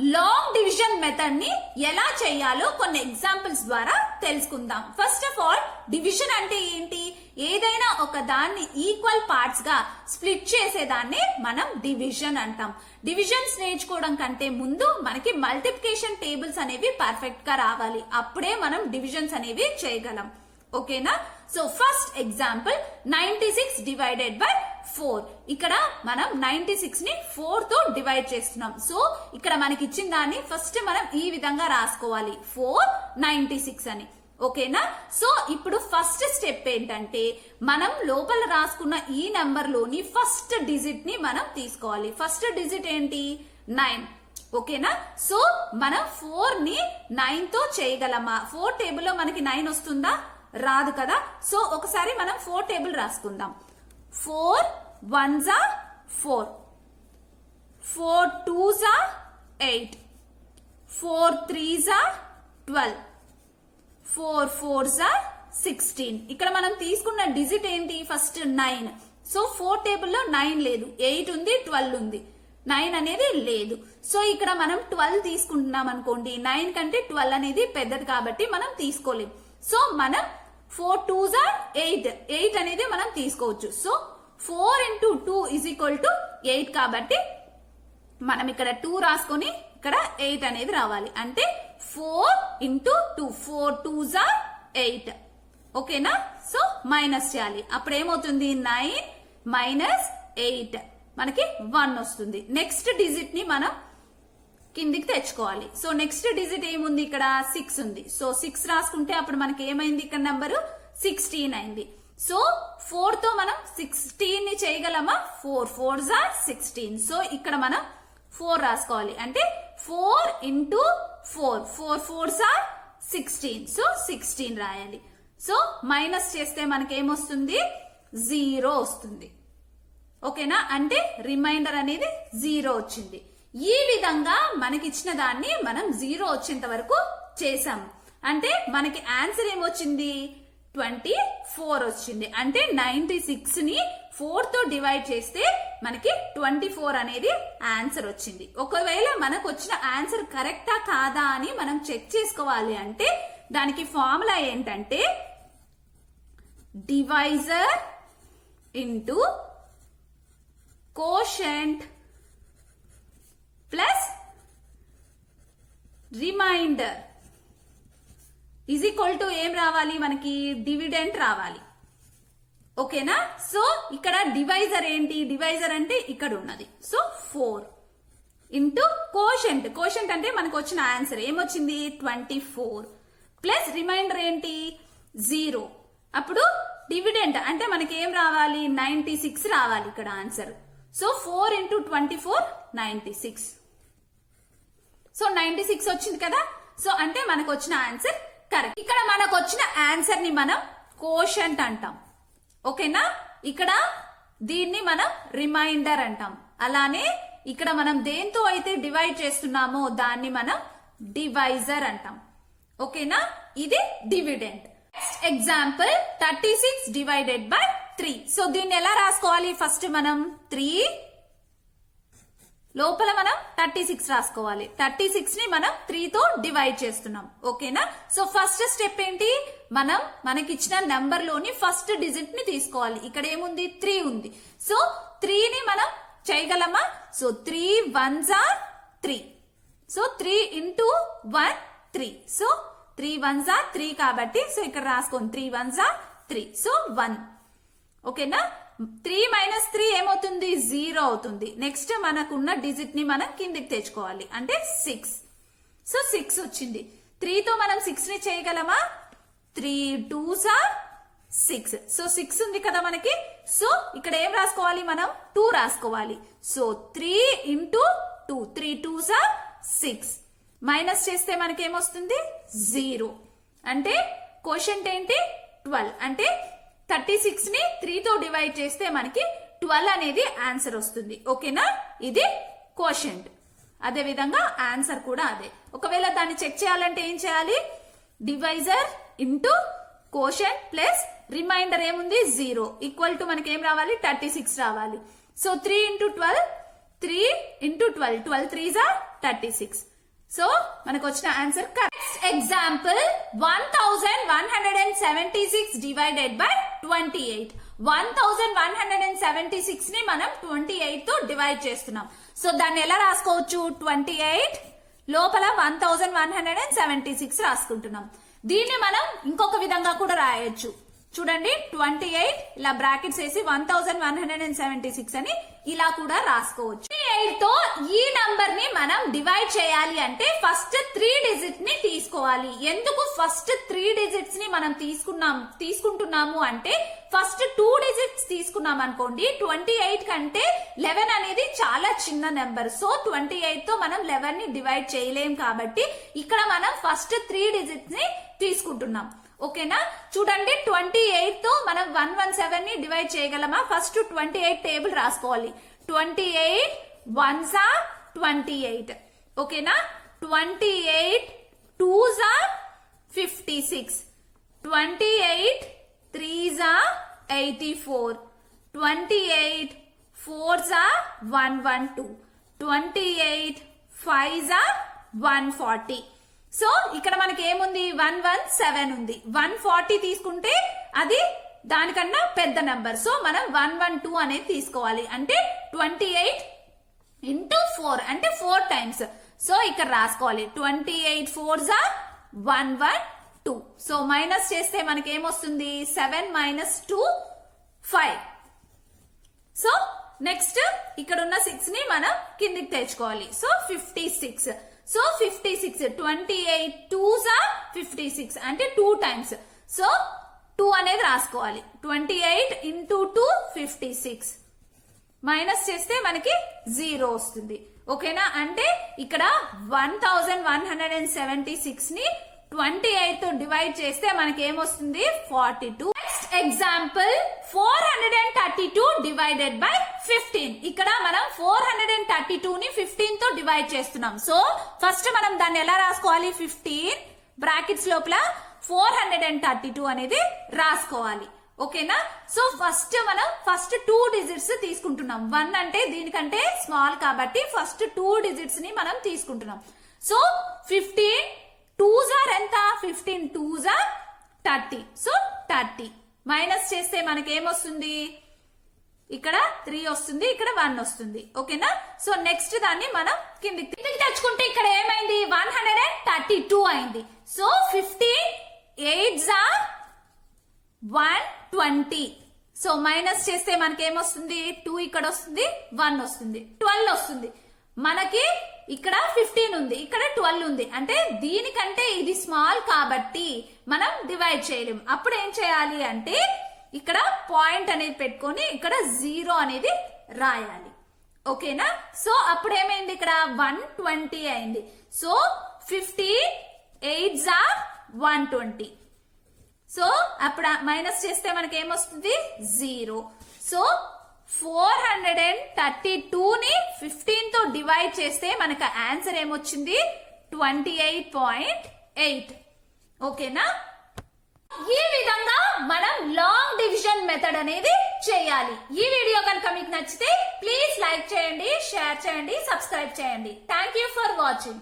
Long division method ని ఎలా చేయాలో కొన్ని ఎగ్జాంపుల్స్ ద్వారా తెలుసుకుందాం. ఫస్ట్ ఆఫ్ ఆల్ డివిజన్ అంటే ఏంటి? ఏదైనా ఒక దాన్ని ఈక్వల్ పార్ట్స్ గా స్ప్లిట్ చేసేదాన్ని మనం డివిజన్ అంటాం. డివిజన్స్ నేర్చుకోవడం కంటే ముందు మనకి మల్టిప్లికేషన్ టేబుల్స్ అనేవి పర్ఫెక్ట్ గా రావాలి. అప్పుడే మనం డివిజన్స్ అనేవి చేయగలం. ఓకేనా? So first example 96 divided by 4. ఇక్కడ మనం 96 ని 4 తో డివైడ్ చేస్తున్నాం. సో ఇక్కడ మనకి ఇచ్చిన దాన్ని ఫస్ట్ మనం ఈ విధంగా రాసుకోవాలి, 496 అని. ఓకేనా? సో ఇప్పుడు ఫస్ట్ స్టెప్ ఏంటంటే మనం లోపల రాసుకున్న ఈ నెంబర్ లోని ఫస్ట్ డిజిట్ ని మనం తీసుకోవాలి. ఫస్ట్ డిజిట్ ఏంటి? 9. ఓకేనా? సో మనం 4 ని 9 తో చేయగలమా? 4 టేబుల్ లో మనకి 9 వస్తుందా? రాదు కదా. సో ఒకసారి మనం 4 table రాసుకుందాం. 4 1s are 4, 4 2s are 8, 4 3s are 12, 4 4s are 16. ఇక్కడ మనం తీసుకున్న డిజిట్ ఏంటి? ఫస్ట్ 9. సో 4 టేబుల్ లో 9 లేదు, 8 ఉంది, 12 ఉంది. 9 అనేది లేదు. సో ఇక్కడ మనం 12 తీసుకుంటున్నాం అనుకోండి, 9 కంటే 12 అనేది పెద్దది కాబట్టి మనం తీసుకోలేం. సో మనం 4 2s are 8, 8 అనేది మనం తీసుకోవచ్చు. So 4 into 2 is equal to 8 కాబట్టి మనం ఇక్కడ 2 రాసుకొని ఇక్కడ 8 అనేది రావాలి. అంటే 4 into 2, 4 2s are 8. ఓకేనా? సో మైనస్ చేయాలి. అప్పుడు ఏమవుతుంది? 9 minus 8 మనకి 1 వస్తుంది. నెక్స్ట్ డిజిట్ ని మనం కిందికి తెచ్చుకోవాలి. సో నెక్స్ట్ డిజిట్ ఏముంది? ఇక్కడ 6 ఉంది. సో 6 రాసుకుంటే అప్పుడు మనకి ఏమైంది? ఇక్కడ నెంబరు 16 అయింది. సో 4 తో మనం 16 ని చేయగలమా? 4 4s are 16. సో ఇక్కడ మనం 4 రాసుకోవాలి. అంటే 4 into 4, 4 4s are 16. సో 16 రాయాలి. సో మైనస్ చేస్తే మనకి ఏమొస్తుంది? 0 వస్తుంది. ఓకేనా? అంటే రిమైండర్ అనేది 0 వచ్చింది. ఈ విధంగా మనకిచ్చిన దాన్ని మనం 0 వచ్చేంత వరకు చేసాం. అంటే మనకి ఆన్సర్ ఏమొచ్చింది? 24 వచ్చింది. అంటే 96 ని 4 తో డివైడ్ చేస్తే మనకి 24 అనేది ఆన్సర్ వచ్చింది. ఒకవేళ మనకు వచ్చిన ఆన్సర్ కరెక్టా కాదా అని మనం చెక్ చేసుకోవాలి అంటే దానికి ఫార్ములా ఏంటంటే divisor into quotient plus remainder is equal to ఏం రావాలి? మనకి డివిడెంట్ రావాలి. ఓకేనా? సో ఇక్కడ డివైజర్ ఏంటి? డివైజర్ అంటే ఇక్కడ ఉన్నది. So 4 into quotient. కోషెంట్ అంటే మనకు వచ్చిన ఆన్సర్ ఏమొచ్చింది? 24 ప్లస్ రిమైండర్ ఏంటి? 0. అప్పుడు డివిడెంట్ అంటే మనకి ఏం రావాలి? 96 రావాలి ఇక్కడ ఆన్సర్. So 4 into 24 96. సో 96 వచ్చింది కదా. సో అంటే మనకు వచ్చిన ఆన్సర్ కరెక్ట్. ఇక్కడ మనకు వచ్చిన ఆన్సర్ ని మనం కోషెంట్ అంటాం. ఓకేనా? ఇక్కడ దీన్ని మనం రిమైండర్ అంటాం. అలానే ఇక్కడ మనం దేంతో అయితే డివైడ్ చేస్తున్నామో దాన్ని మనం డివైజర్ అంటాం. ఓకేనా? ఇది dividend. Next example 36 divided by 3. So దీన్ని ఎలా రాసుకోవాలి? ఫస్ట్ మనం 3 లోపల మనం 36 రాసుకోవాలి. 36 ని మనం 3 తో డివైడ్ చేస్తున్నాం. ఓకేనా? సో ఫస్ట్ స్టెప్ ఏంటి? మనం మనకిచ్చిన నెంబర్ లోని ఫస్ట్ డిజిట్ ని తీసుకోవాలి. ఇక్కడ ఏముంది? 3 ఉంది. సో 3 ని మనం చేయగలమా? So 3 1s are 3. So 3 into 1 3. So 3 1s are 3 కాబట్టి సో ఇక్కడ రాసుకోండి 3 1s are 3. సో 1. ఓకేనా? 3 minus 3 ఏమవుతుంది? 0 అవుతుంది. నెక్స్ట్ మనకున్న డిజిట్ ని మనం కిందికి తెచ్చుకోవాలి. అంటే 6. సో 6 వచ్చింది. 3 తో మనం 6 ని చేయగలమా? 3 2s are 6. సో 6 ఉంది కదా మనకి. సో ఇక్కడ ఏం రాసుకోవాలి? మనం 2 రాసుకోవాలి. So 3 into 2, 3 2s are 6. Minus చేస్తే మనకి ఏమొస్తుంది? 0. అంటే కోషెంట్ ఏంటి? 12. అంటే 36 ని 3 తో డివైడ్ చేస్తే మనకి 12 అనేది ఆన్సర్ వస్తుంది. ఓకేనా? ఇది కోషెంట్. అదే విధంగా ఆన్సర్ కూడా అదే. ఒకవేళ దాన్ని చెక్ చేయాలంటే ఏం చేయాలి? Divisor into quotient plus remainder ఏముంది? 0 ఈక్వల్ టు మనకి ఏం రావాలి? 36 రావాలి. So 3 into 12, 3 into 12, 12 3s are 36. So మనకు వచ్చిన answer correct. Example 1176 divided by 28. 1176 ని మనం 28 తో డివైడ్ చేస్తున్నాం. సో దాన్ని ఎలా రాసుకోవచ్చు? 28 లోపల 1176 రాసుకుంటున్నాం. దీన్ని మనం ఇంకొక విధంగా కూడా రాయొచ్చు. చూడండి, 28 ఇలా బ్రాకెట్స్ వేసి 1176 అని ఇలా కూడా రాసుకోవచ్చు. 28 తో ఈ నంబర్ ని మనం డివైడ్ చేయాలి అంటే ఫస్ట్ 3 డిజిట్ ని తీసుకోవాలి. ఎందుకు ఫస్ట్ 3 డిజిట్స్ ని మనం తీసుకుంటున్నాము అంటే ఫస్ట్ 2 డిజిట్స్ తీసుకున్నాం అనుకోండి 28 కంటే 11 అనేది చాలా చిన్న నెంబర్. సో 28 తో మనం 11 ని డివైడ్ చేయలేం కాబట్టి ఇక్కడ మనం ఫస్ట్ 3 డిజిట్స్ ని తీసుకుంటున్నాం. ఓకేనా? చూడండి, 28 తో మనం 117 ని డివైడ్ చేయగలమా? ఫస్ట్ 28 టేబుల్ రాసుకోవాలి. 28 1s are 28. ఓకేనా? 28 2s are 56. 28 3s are 84. 28 4s are 112. 28 5s are 140. So ఇక్కడ మనకి ఏముంది? 117 ఉంది. 140 తీసుకుంటే అది దానికన్నా పెద్ద నెంబర్. సో మనం 112 అనేది తీసుకోవాలి. అంటే 28 into 4 అంటే 4 టైమ్స్. సో ఇక్కడ రాసుకోవాలి 28 4s are 112. సో మైనస్ చేస్తే మనకి ఏమొస్తుంది? 7 minus 2 5. సో నెక్స్ట్ ఇక్కడ ఉన్న 6 ని మనం కిందికి తెచ్చుకోవాలి. సో 56. సో 56 28 2s are 56 అంటే 2 టైమ్స్. సో 2 అనేది రాసుకోవాలి. 28 into 2 56. మైనస్ చేస్తే మనకి 0 వస్తుంది. ఓకేనా? అంటే ఇక్కడ 1176 ని 28 తో డివైడ్ చేస్తే మనకి ఏమొస్తుంది? 42. Next example 432 divided by 15. ఇక్కడ మనం 432 ని 15 తో డివైడ్ చేస్తున్నాం. సో ఫస్ట్ మనం దాన్ని ఎలా రాసుకోవాలి? 15 బ్రాకెట్స్ లోపల 432 అనేది రాసుకోవాలి. ఓకేనా? సో మనం ఫస్ట్ 2 డిజిట్స్ తీసుకుంటున్నాం. 1 అంటే దీనికంటే స్మాల్ కాబట్టి ఫస్ట్ 2 డిజిట్స్ ని మనం తీసుకుంటున్నాం. సో 15 2s are ఎంత? 15 2s are 30. సో 30 మైనస్ చేస్తే మనకి ఏమొస్తుంది? ఇక్కడ 3 వస్తుంది, ఇక్కడ 1 వస్తుంది. ఓకేనా? సో నెక్స్ట్ దాన్ని మనం కిందికి తెచ్చుకుంటే ఇక్కడ ఏమైంది? 132 అయింది. So 15 8s are 120. So minus చేస్తే మనకి ఏమొస్తుంది? 2 ఇక్కడ వస్తుంది, 1 వస్తుంది, 12 వస్తుంది. మనకి ఇక్కడ 15 ఉంది, ఇక్కడ 12 ఉంది. అంటే దీనికంటే ఇది స్మాల్ కాబట్టి మనం డివైడ్ చేయలేం. అప్పుడు ఏం చేయాలి అంటే ఇక్కడ పాయింట్ అనేది పెట్టుకొని ఇక్కడ 0 అనేది రాయాలి. ఓకేనా? సో అప్పుడు ఏమైంది? ఇక్కడ 120 అయింది. So 15 8s are 120. సో అప్పుడు మైనస్ చేస్తే మనకి ఏమొస్తుంది? 0. సో 432 ని 15 తో డివైడ్ చేస్తే మనకు ఆన్సర్ ఏమొచ్చింది? 28.8. ఓకేనా? ఈ విధంగా మనం లాంగ్ డివిజన్ మెథడ్ అనేది చేయాలి. ఈ వీడియో కనుక మీకు నచ్చితే ప్లీజ్ లైక్ చేయండి, షేర్ చేయండి, సబ్స్క్రైబ్ చేయండి. Thank you for watching.